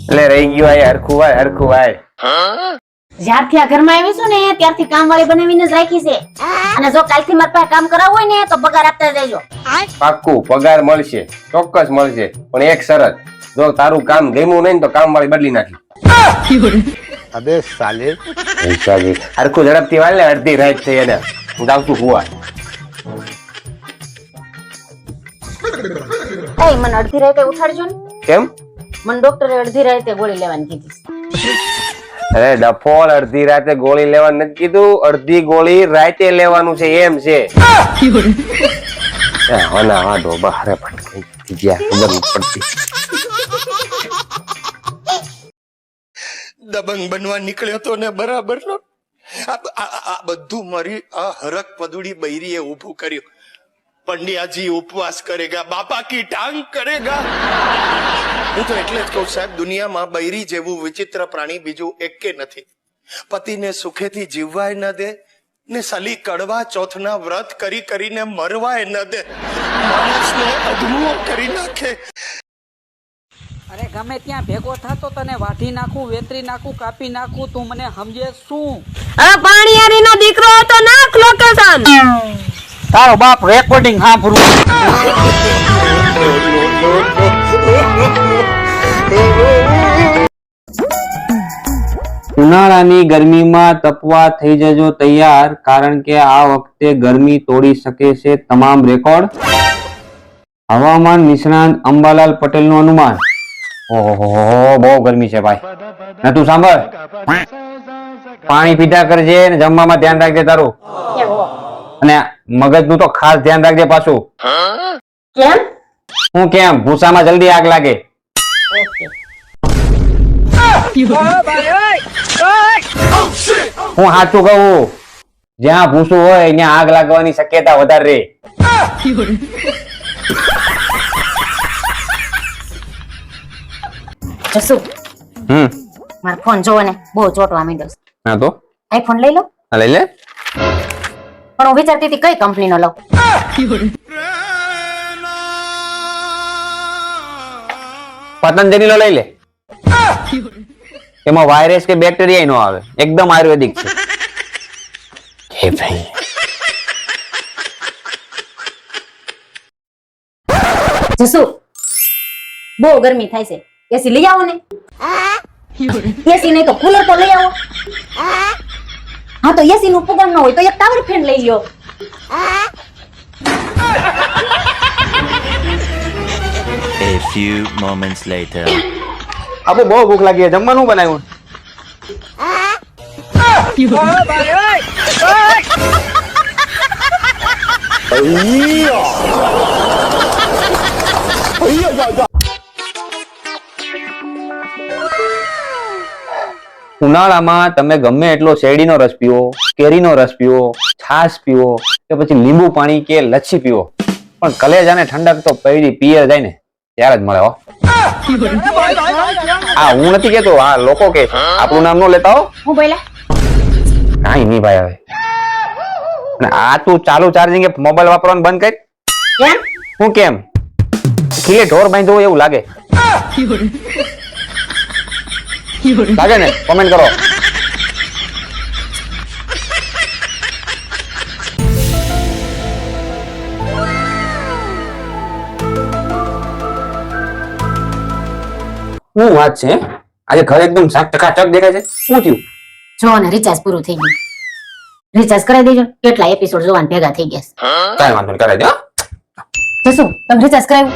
એટલે રહી ગયું આય હરખું ભાઈ હરખું ભાઈ. જ્યારથી આ ઘરમાં આવી છું ને ત્યારથી કામવાળી બનાવીને જ રાખી છે. અને જો કાલથી મારા પાસે કામ કરાવવું હોય ને તો પગાર આપતા જજો. પાક્કું પગાર મળશે, ચોક્કસ મળશે, પણ એક શરત, જો તારું કામ ગમ્યું નહીં તો કામ વાળી બદલી નાખી. અબે સાલે હરખું ઝડપથી વાળ ને, અડધી રાત થઈ એને હું જાઉં છું હુવા. એ મને અડધી રાતે ઉઠાડજો ને. કેમ? મને ડોક્ટરે અડધી રાતે ગોળી લેવાની કીધી. અરે ડફોળ, અડધી રાતે ગોળી લેવાનું નથી કીધું, અડધી ગોળી રાતે લેવાનું છે એમ છે. હોના વાડો બહાર પટકાઈ ગયા, ખબર નથી પડતી. દબંગ બનવા નીકળ્યો તો ને બરાબર નો આ બધું મારી આ હરક પદુડી બૈરીએ ઊભું કર્યું. પંડ્યાજી ઉપવાસ કરેગા, બાપા કી ટાંગ કરેગા. હું તો એટલે જ કહું સાહેબ, દુનિયામાં બૈરી જેવું વિચિત્ર પ્રાણી બીજું એકે નથી. પતિને સુખેથી જીવવાય ન દે ને સલી કડવા ચોથના વ્રત કરી કરીને મરવાય ન દે, માણસને અધમો કરી નાખે. અરે ગમે ત્યાં ભેગો થતો તને વાઢી નાખું, વેતરી નાખું, કાપી નાખું, તું મને સમજે શું? અરે પાણીયારી નો દીકરો તો નાખ લોકેશન. તારો બાપ રેકોર્ડિંગ સાંભળું. ઉનાળાની ગરમીમાં તપવા થઈ જજો તૈયાર, કારણ કે આ વખતે ગરમી તોડી શકે છે તમામ રેકોર્ડ. હવામાન નિષ્ણાંત અંબાલાલ પટેલનું અનુમાન. ઓહો, બહુ ગરમી છે ભાઈ. ને તું સાંભળ, પાણી પીધા કરજે ને જમવામાં ધ્યાન રાખજે તારું. અને મગજનું તો ખાસ ધ્યાન રાખજે પાછું. કેમ? હું કેમ? ભૂસામાં જલ્દી આગ લાગે. હું સાચું કહું, જ્યાં ભૂસું હોય ત્યાં આગ લાગવાની શક્યતા વધારે રહે. જસુ મારો ફોન જોવો ને, બહુ ચોટવા માંડ્યો છે. હા તો આઈફોન લઈ લો. લઈ લે. પણ હું વિચારતી હતી કઈ કંપનીનો લઉં. પતંજલિ નો લઈ લે. એમાં વાયરસ કે બેક્ટેરિયા નો આવે, એકદમ આયુર્વેદિક છે. હે ભાઈ, જસુ બહુ ગરમી થાય છે, એસી લઈ આવો ને. એસી નહીં તો કુલર તો લઈ આવો. હા તો એસી નું પગાર ન હોય તો એક ટાવર ફેન લઈ લ્યો. A few moments later. આપણે બહુ ભૂખ લાગી છે, જમવાનું બનાવ્યું. ઉનાળામાં તમે ગમે એટલો શેરડીનો રસ પીવો, કેરીનો રસ પીવો, છાશ પીવો કે પછી લીંબુ પાણી કે લચ્છી પીવો, પણ કલેજાને ઠંડક તો પૈડી પિયર જાય ને ત્યારે જ મળે હો. આ હું નથી કેતો, આ લોકો કે આપણું નામ નો લેતા હો. હું બોલ્યા? કાઈ નહીં ભાઈ. હવે અને આ તું ચાલુ ચાર્જિંગ મોબાઈલ વાપરવાનું બંધ કર. કેમ? હું કેમ? ખીલે ઢોર બાંધ્યો હોય એવું લાગે. લાગે ને? કોમેન્ટ કરો. શું વાત છે? આજે ઘર એકદમ ચકાચક દેખાય છે. શું થયું? જો ને રિચાર્જ પૂરું થઈ ગયું. રિચાર્જ કરાવી દેજો. કેટલા એપિસોડ જોવાના ભેગા થઈ ગયા. કાંઈ વાંધો નહીં, કરાવી દે. જસુ તમે રિચાર્જ કરાવ્યું?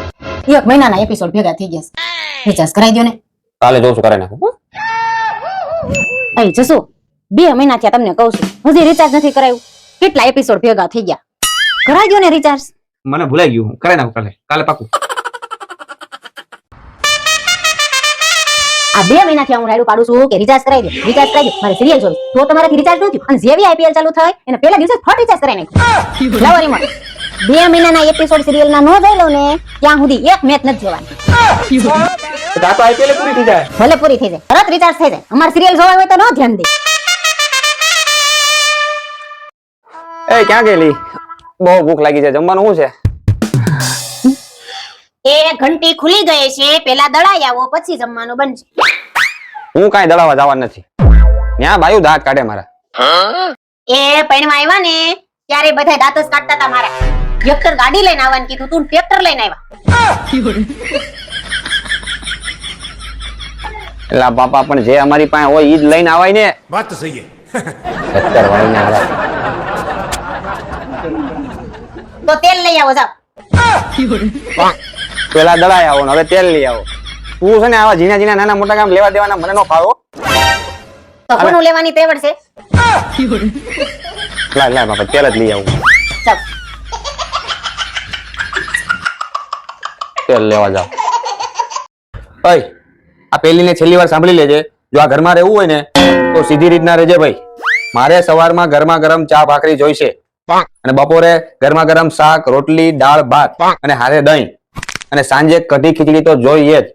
1 મહિનાના એપિસોડ ભેગા થઈ ગયા. રિચાર્જ કરાવી દો ને. કાલે જોઉં છું, કરાવી નાખું. એ જસુ 2 મહિના થયા તમને કહું છું, હજી રિચાર્જ નથી કરાવ્યું. કેટલા એપિસોડ ભેગા થઈ ગયા. કરાવી દો ને રિચાર્જ. મને ભૂલાઈ ગયું, કરાવી નાખું કાલે પાકું. આ 2 મહિનાથી હું રાયડું પાડું છું કે રિચાર્જ કરાવી દો, રિચાર્જ કરાવી દો. મારે સિરિયલ જોવી. તો તમારાથી રિચાર્જ ન થયું અને જેવી આઈપીએલ ચાલુ થાય એને પહેલા દિવસે ફટ રિચાર્જ કરાવી નાખ્યું. લાવો રિમોટ. 2 મહિનાના એપિસોડ સિરિયલના નો જોઈ લઉં ને ત્યાં સુધી એક મેચ નથી જોવાની. તો આ તો આઈપીએલ પૂરી થઈ જાય. ભલે પૂરી થઈ જાય, તરત રિચાર્જ થઈ જાય. અમાર સિરિયલ જોવા હોય તો ન ધ્યાન દે. એ ક્યાં ગયેલી? બહુ ભૂખ લાગી છે, જમવાનું શું છે? એ ઘંટી ખુલી ગઈ છે, પેલા દળાઈ આવો પછી જમવાનું બનશે. હું કાંઈ દળાવા જવા નથી. ત્યાં બાયું દાંત કાઢે મારા. એ પૈણમાં આવ્યા ને ત્યારે બધા દાંત જ કાઢતા હતા મારા. ટ્રેક્ટર ગાડી લઈને આવવાનું કીધું, તું ટ્રેક્ટર લઈને આવ્યા. એલા બાપા, પણ જે અમારી પાસે હોય ઈ જ લઈને આવાય ને. વાત તો સહી સત્તર વાળીને હારા. તો તેલ લઈ આવો જાવ. પેલા દળાઈ આવો ને હવે તેલ લઈ આવો. તું છે ને આવા ઝીણા ઝીણા નાના મોટા કામ લેવા દેવાના મને નો ફાવો. તો કોનું લેવાની તેવડ છે? લાય બાપા, તેલ જ લઈ આવું. ચાલ. તેલ લેવા જાવ. ઓય, આ પેલી ને છેલ્લી વાર સાંભળી લેજે. જો આ ઘરમાં રહેવું હોય ને તો સીધી રીતના રહેજે ભાઈ. મારે સવારમાં ગરમા ગરમ ચા ભાખરી જોઈશે, અને બપોરે ગરમા ગરમ શાક રોટલી દાળ ભાત અને હારે દહીં, અને સાંજે કઢી ખીચડી તો જોઈએ જ.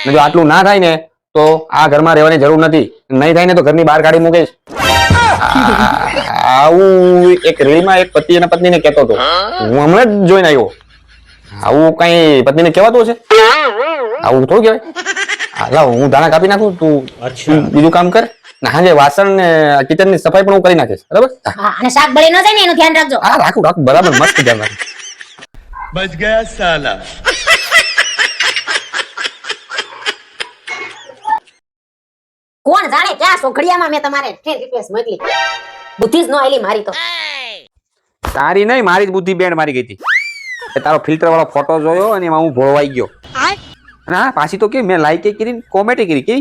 અને જો આટલું ના થાય ને તો આ ઘરમાં રહેવાની જરૂર નથી. નહીં થાય ને તો ઘરની બહાર કાઢી મૂકીશ. આવું એક રીલમાં એક પતિ અને પત્નીને કહેતો હતો, હું હમણાં જ જોઈને આવ્યો. આવું કઈ પત્નીને કહેવાતું હશે? આવું થોડું કહેવાય. હાલા, હું દાણા કાપી નાખું, તું બીજું કામ કર. હાજે વાસણ ને કિચન ની સફાઈ પણ હું કરી નાખીશ, બરાબર? હા, અને શાક બળી ન જાય ને એનું ધ્યાન રાખજો. હા, રાખું બરાબર, મસ્ત ધ્યાન રાખું. બચ ગયા સાલા. કોણ જાણે ક્યાં સોઘડિયામાં મેં તમારે ફ્રેન્ડ રિક્વેસ્ટ મોકલી. બુદ્ધિ જ ન આલી મારી તો. તારી નહીં, મારી જ બુદ્ધિ બેન્ડ મારી ગઈ હતી. એ તારો ફિલ્ટર વાળો ફોટો જોયો અને એમાં હું ભોળવાઈ ગયો. અને હા, પાછી તો કે મેં લાઈક કરીને કોમેન્ટ કરી કે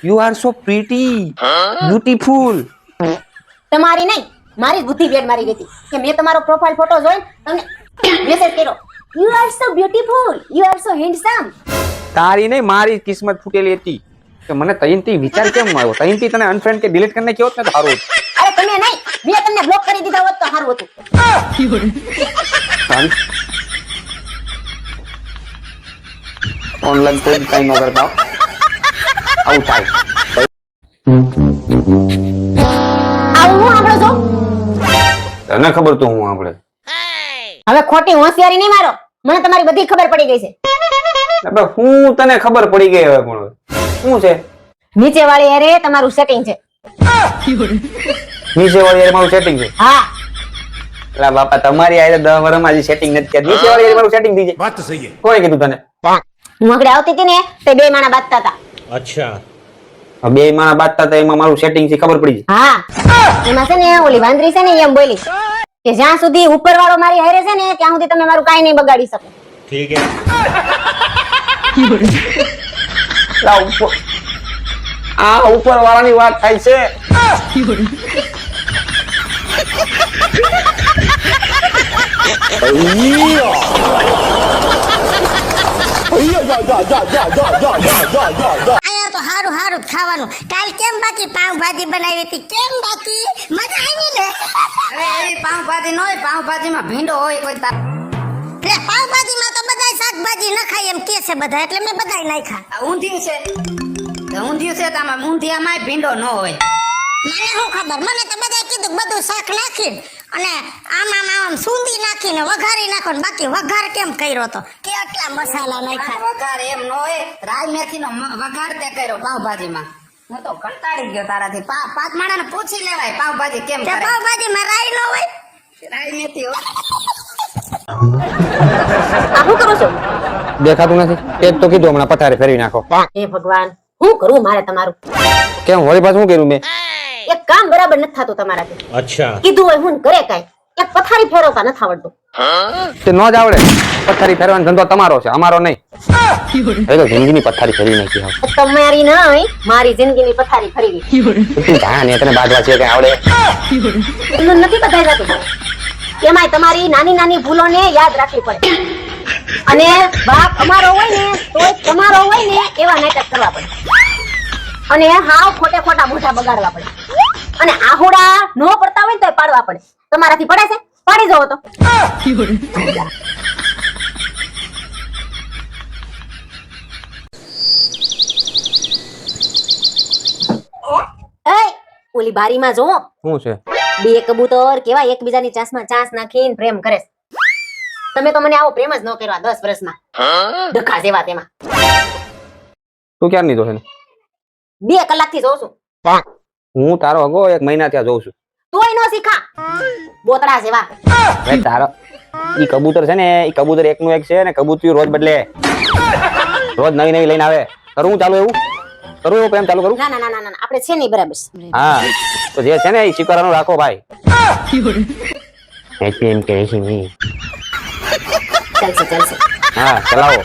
you are so pretty beautiful. તમારી નહીં, મારી જ બુદ્ધિ બેડ મારી ગઈ હતી કે મેં તમારો પ્રોફાઇલ ફોટો જોઈને તમને મેસેજ કર્યો, you are so beautiful, you are so handsome. તારી નહીં, મારી કિસ્મત ફૂટેલી હતી કે મને તઈનથી વિચાર કેમ આવ્યો. તઈનથી તને અનફ્રેન્ડ કે ડિલીટ કરીને કેવો ને તો સારું હતું. અરે તમે નહીં, મેં તમને બ્લોક કરી દીધા હોત તો સારું હતું. ઓનલાઈન કોઈ કઈ ન કરતા આવું થાય. આવું હું સાંભળો છો? તને ખબર તો હું આપણે હવે ખોટી હોશિયારી નહીં મારો, મને તમારી બધી ખબર પડી ગઈ છે. હું તને ખબર પડી ગઈ હવે, પણ શું છે? નીચે વાળી અરે તમારું સેટિંગ છે. નીચે વાળી હારે મારું સેટિંગ છે? હા. એલા બાપા, તમારી હારે 10 વર્ષમાં હજી સેટિંગ નથી થયું. નીચે વાળી હારે મારું સેટિંગ થઈ જાય. વાત તો સહી કોણે કીધું તને? હું આગળ આવતી હતી ને તે બે માણા બાંધતા હતા. અચ્છા. બે માણા બાંધતા હતા એમાં મારું સેટિંગ છે, ખબર પડી જાય. હા, એમાં છે ને ઓલી વાંદરી છે ને એમ બોલી કે જ્યાં સુધી ઉપર વાળો મારી હારે છે ને ત્યાં સુધી તમે મારું કાઈ નહીં બગાડી શકો. ઠીક હે. આ ઉપર વાળાની વાત થાય છે. અહીંયા તો હારું હારું ખાવાનું. કાલ કેમ બાકી પાવભાજી બનાવી હતી? કેમ બાકી? મજા આવી ને? અરે એ પાવભાજી ન હોય, પાવભાજીમાં ભીંડો હોય કોઈ તાર. એટલે પાવભાજીમાં તો બધાય શાકભાજી નખાય એમ કે છે બધા, એટલે મેં બધાય નાખ્યા. આ ઊંધિયું છે તો ઊંધિયું છે તો આમાં ઊંધિયામાં ભીંડો ન હોય. મને શું ખબર, મને તો બધાય કીધું બધું શાક નાખીને અને આમ સૂંદી નાખીને વઘારી નાખો ને. બાકી વઘાર કેમ કર્યો તો? કેટલા મસાલા નાખ્યા. વઘાર એમ ન હોય, રાઈ મેથીનો વઘાર તે કર્યો પાવભાજીમાં. હું તો કંટાળી ગયો તારાથી. પાંચ માણાને પૂછી લેવાય પાવભાજી કેમ તે કરે. પાવભાજીમાં રાઈ ન હોય? રાઈ મેથી હોય. આ શું કરો છો? દેખાતું નથી? એ જ તો કીધું હમણાં પથારે ફેરવી નાખો. હે ભગવાન, શું કરું મારે તમારું? કેમ વળી પાછું શું કર્યું મેં? એક કામ બરાબર નથી થતું તમારાથી. અચ્છા. કીધું હોય હું કરે કાઈ, એક પથારી ફેરવતા નથી આવડતું. તે ન જ આવડે. પથારી ફેરવાનો ધંધો તમારો છે, અમારો નહીં. એ તો જિંદગીની પથારી ફેરવી નાખી. તમારી નહીં, મારી જિંદગીની પથારી ફરી ગઈ. તું જા ને, તને બાજવા છે કઈ આવડે? એનું નથી બધાય જતું. એમાંય તમારી નાની નાની ભૂલોને યાદ રાખવી પડે. અને બાપ અમારો હોય ને તોય તમારો હોય ને એવા નાટક કરવા પડે. અને હાવ ખોટે ખોટા મોઢા બગાડવા પડે. અને આહોડા નો પડતા હોય ને તોય પાડવા પડે. તમારાથી પડે છે? પાડી જાઓ તો. એય, ઓલી બારીમાં જો શું છે? બે કબૂતર કેવા એકબીજાની ચાંસમાં ચાંસ નાખીને પ્રેમ કરે છે. તમે તો મને આવો પ્રેમ જ ન કર્યો આ 10 વર્ષમાં. ડખા જેવા તેમાં. તું ક્યારની જો છે ને? 2 કલાકથી જોઉં છું. હું તારો હગો 1 મહિના ત્યાં જોઉં છું. તોય નો શીખા. બોતડા જેવા. ભાઈ તારો ઈ કબૂતર છે ને, ઈ કબૂતર એકનું એક છે ને, કબૂતરી રોજ બદલે, રોજ નવી નવી લઈને આવે. કરું ચાલુ એવું? કરું એવું પ્રેમ ચાલુ કરું? ના ના ના ના ના આપણે છે નહીં બરાબર છે. હા તો જે છે ને એ સ્વીકારવાનું રાખો ભાઈ. એમ કે છે નહીં. ચાલશે ચાલશે. હા ચલાવો.